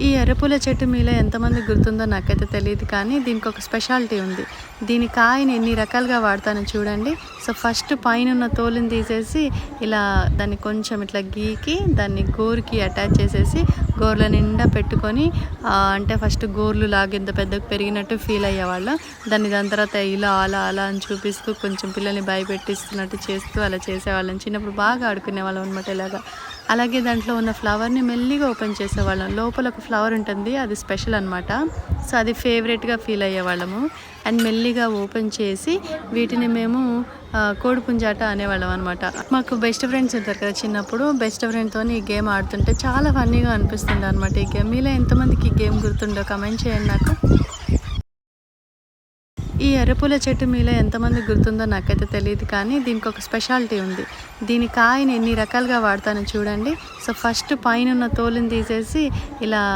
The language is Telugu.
ఈ ఎర్రపూల చెట్టు మీలో ఎంతమంది గుర్తుందో నాకైతే తెలియదు, కానీ దీనికి ఒక స్పెషాలిటీ ఉంది. దీని కాయని ఎన్ని రకాలుగా వాడతానో చూడండి. సో ఫస్ట్ పైన ఉన్న తోలుని తీసేసి ఇలా దాన్ని కొంచెం ఇట్లా గీకి దాన్ని గోరుకి అటాచ్ చేసేసి గోర్ల నిండా పెట్టుకొని అంటే ఫస్ట్ గోర్లు లాగా ఇంత పెద్దగా పెరిగినట్టు ఫీల్ అయ్యేవాళ్ళం. దాని తర్వాత ఇలా అలా అలా అని చూపిస్తూ కొంచెం పిల్లల్ని భయపెట్టిస్తున్నట్టు చేస్తూ అలా చేసేవాళ్ళం. చిన్నప్పుడు బాగా ఆడుకునే వాళ్ళం అనమాట ఇలాగా. అలాగే దాంట్లో ఉన్న ఫ్లవర్ని మెల్లిగా ఓపెన్ చేసేవాళ్ళం. లోపల ఒక ఫ్లవర్ ఉంటుంది, అది స్పెషల్ అనమాట. సో అది ఫేవరెట్గా ఫీల్ అయ్యేవాళ్ళము. అండ్ మెల్లిగా ఓపెన్ చేసి వీటిని మేము కోడిపుంజాట అనేవాళ్ళం అనమాట. మాకు బెస్ట్ ఫ్రెండ్స్ ఉంటారు కదా, చిన్నప్పుడు బెస్ట్ ఫ్రెండ్తో ఈ గేమ్ ఆడుతుంటే చాలా ఫన్నీగా అనిపిస్తుంది అనమాట. ఈ గేమ్ మీలో ఎంతమందికి ఈ గేమ్ గుర్తుండో కమెంట్ చేయండి నాకు. ఈ ఎర్రపూల చెట్టు మీలో ఎంతమంది గుర్తుందో నాకైతే తెలియదు, కానీ దీనికి ఒక స్పెషాలిటీ ఉంది. దీని కాయని ఎన్ని రకాలుగా వాడతానో చూడండి. సో ఫస్ట్ పైన ఉన్న తోలుని తీసేసి ఇలా